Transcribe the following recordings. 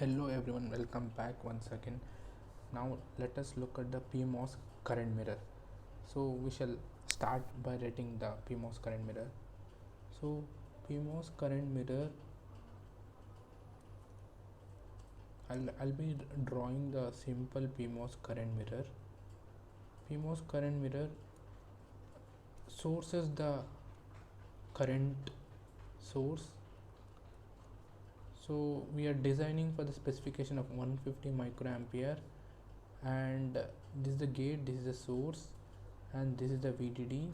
Hello everyone, welcome back once again. Now let us look at the PMOS current mirror. So we shall start by writing the PMOS current mirror. So PMOS current mirror, I'll be drawing the simple PMOS current mirror. PMOS current mirror sources the current source. So we are designing for the specification of 150 microampere, and this is the gate, this is the source, and this is the VDD.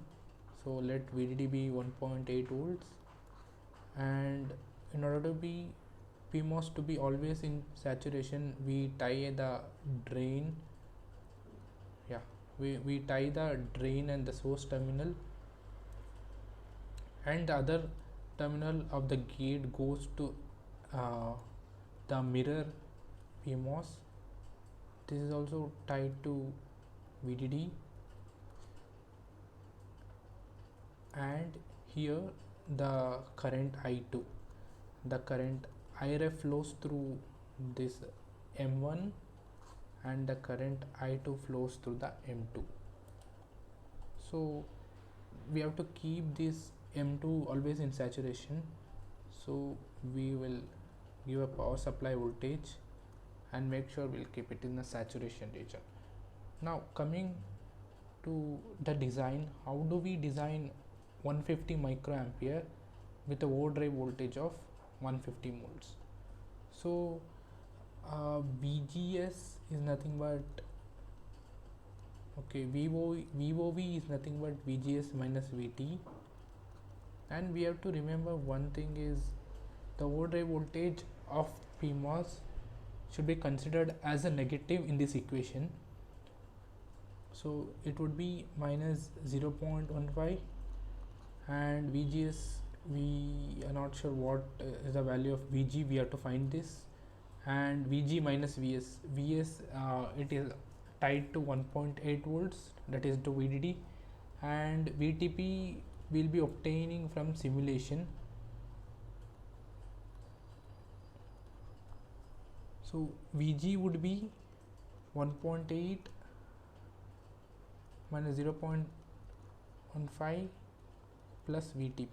So let VDD be 1.8 volts, and in order to be PMOS to be always in saturation, we tie the drain. We tie the drain and the source terminal, and the other terminal of the gate goes to the mirror PMOS. This is also tied to VDD, and here the current I2, the current IREF flows through this M1, and the current I2 flows through the M2. So we have to keep this M2 always in saturation, so we will give a power supply voltage and make sure we'll keep it in the saturation region. Now coming to the design, how do we design 150 microampere with a overdrive voltage of 150 volts? So VGS is nothing but VOV is nothing but VGS minus VT, and we have to remember one thing is the overdrive voltage of PMOS should be considered as a negative in this equation. So it would be minus 0.15, and VGS, we are not sure what is the value of VG, we have to find this, and VG minus VS, it is tied to 1.8 volts, that is to VDD, and VTP will be obtaining from simulation. So VG would be 1.8 minus 0.15 plus VTP.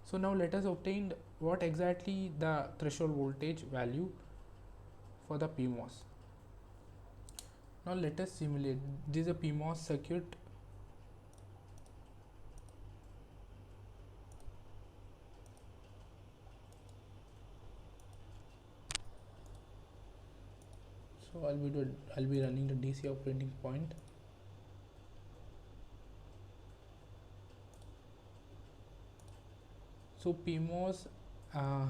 So now let us obtain what exactly the threshold voltage value for the PMOS. Now let us simulate. This is a PMOS circuit. So I'll be running the DC operating point. So PMOS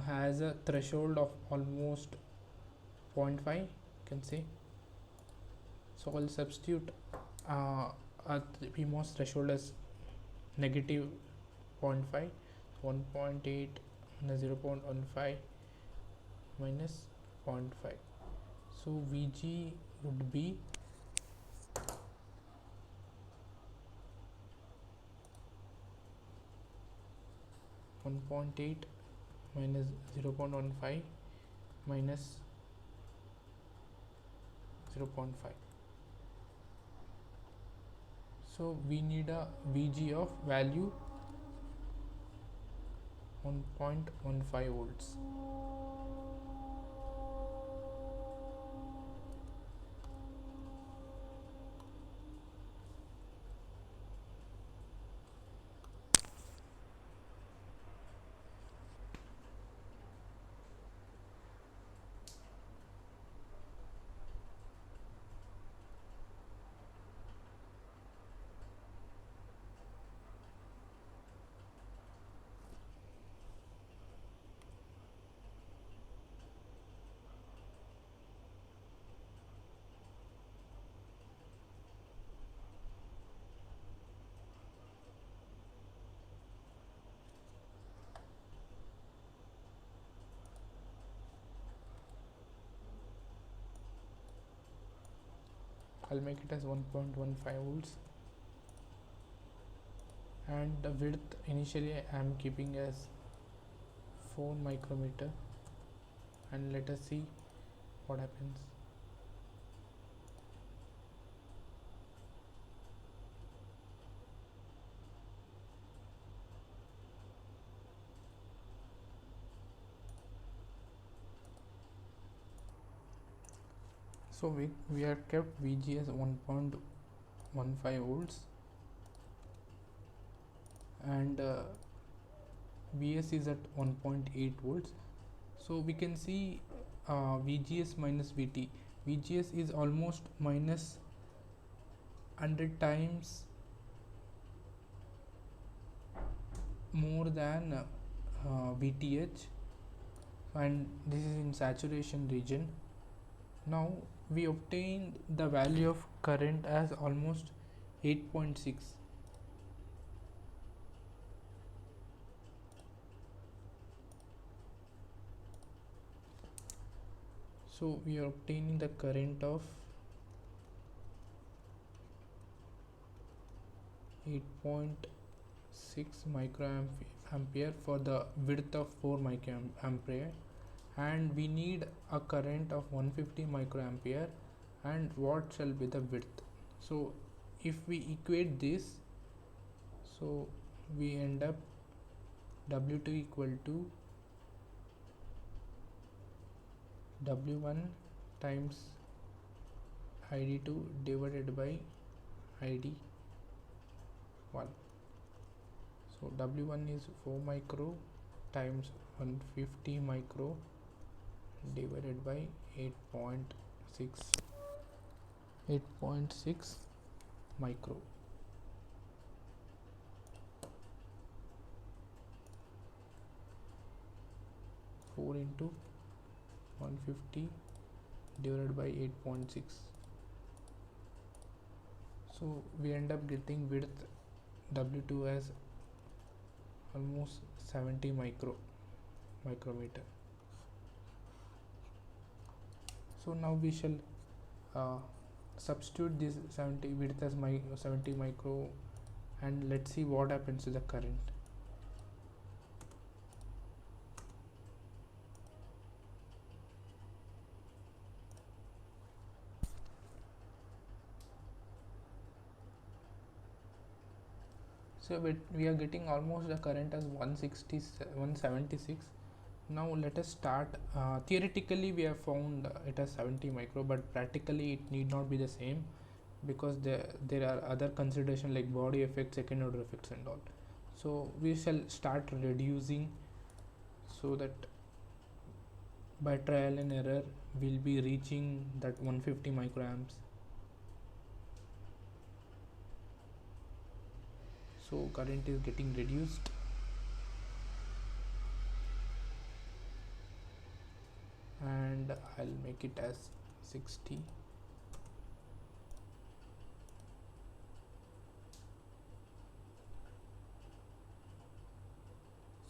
has a threshold of almost 0.5, you can say. So I'll substitute a PMOS threshold as negative 0.5, 1.8 minus 0.15 minus 0.5. So VG would be 1.8 minus 0.15 minus 0.5. So we need a VG of value 1.15 volts. I'll make it as 1.15 volts, and the width initially I am keeping as 4 micrometer. and let us see what happens. So we have kept VGS 1.15 volts and Vs is at 1.8 volts. So we can see VGS minus VT. VGS is almost minus 100 times more than VTH, and this is in saturation region. Now we obtained the value of current as almost 8.6. So we are obtaining the current of 8.6 microampere for the width of 4 microampere, and we need a current of 150 microampere, and what shall be the width. So if we equate this, so we end up W2 equal to W1 times ID2 divided by ID1. So W1 is 4 micro times 150 micro divided by 8.6 micro. Four into 150 divided by 8.6. So we end up getting width W2 as almost 70 micrometer. So now we shall substitute this 70 width as 70 micro, and let's see what happens to the current. So we are getting almost the current as 176. Now let us start. Theoretically we have found it as 70 micro, but practically it need not be the same, because there are other consideration like body effects, second order effects and all. So we shall start reducing, so that by trial and error we'll be reaching that 150 microamps. So current is getting reduced, and I'll make it as 60.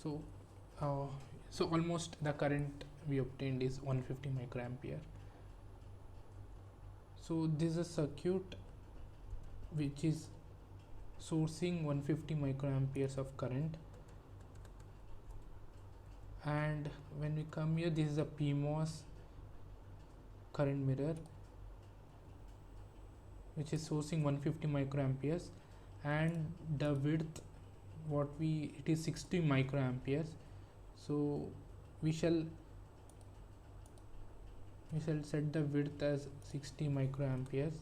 So so almost the current we obtained is 150 microampere. So this is a circuit which is sourcing 150 microamperes of current, and when we come here, this is a PMOS current mirror which is sourcing 150 microamperes, and the width it is 60 microamperes. So we shall set the width as 60 microamperes,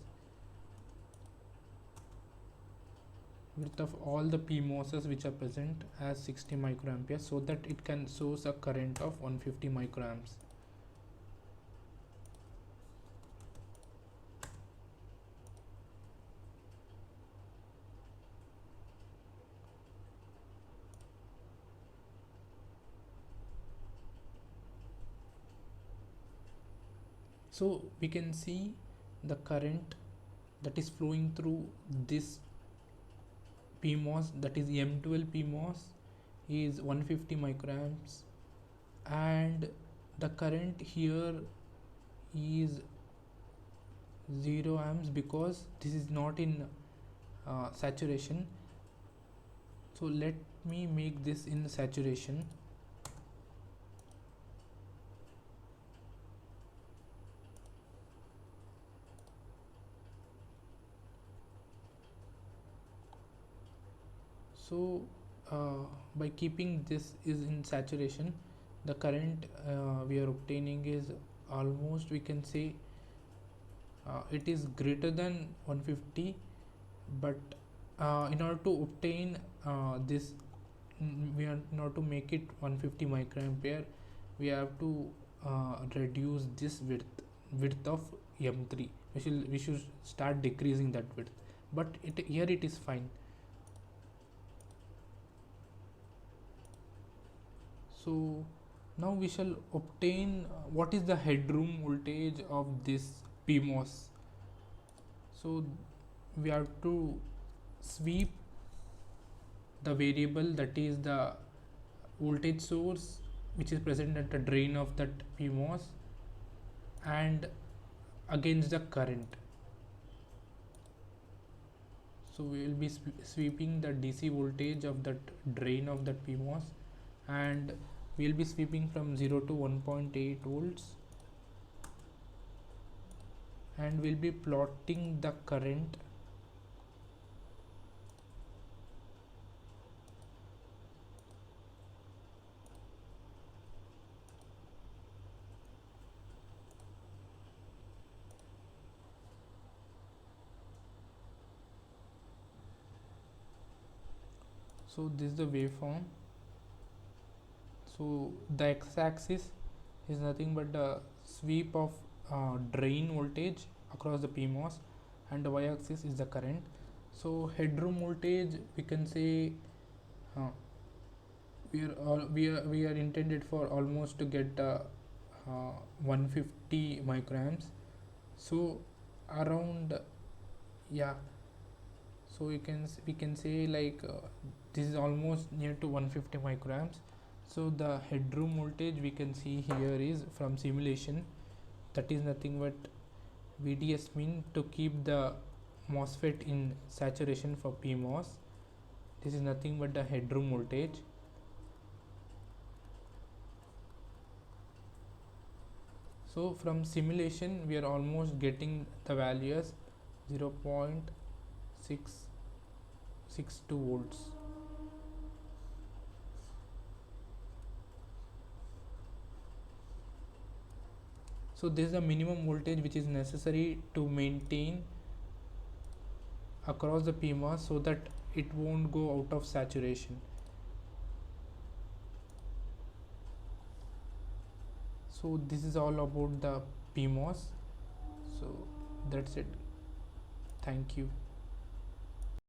width of all the PMOSs which are present as 60 microamperes, so that it can source a current of 150 microamps. So we can see the current that is flowing through this PMOS, that is M12 PMOS, is 150 microamps, and the current here is 0 amps because this is not in saturation. So let me make this in saturation. So by keeping this is in saturation, the current we are obtaining is almost, we can say, it is greater than 150, but in order to obtain this, in order to make it 150 microampere, we have to reduce this width of M3. We should start decreasing that width, but here it is fine. So now we shall obtain what is the headroom voltage of this PMOS. So we have to sweep the variable, that is the voltage source which is present at the drain of that PMOS, and against the current. So we will be sweeping the DC voltage of that drain of that PMOS, and we will be sweeping from 0 to 1.8 volts, and we'll be plotting the current so this is the waveform. So the x-axis is nothing but the sweep of drain voltage across the PMOS, and the y-axis is the current. So headroom voltage, we can say we are intended for almost to get 150 microamps. So around, yeah, so we can say like this is almost near to 150 microamps. So the headroom voltage we can see here is from simulation, that is nothing but VDS min to keep the MOSFET in saturation for PMOS. This is nothing but the headroom voltage. So from simulation we are almost getting the values 0.662 volts. So this is the minimum voltage which is necessary to maintain across the PMOS so that it won't go out of saturation. So this is all about the PMOS. So that's it. Thank you.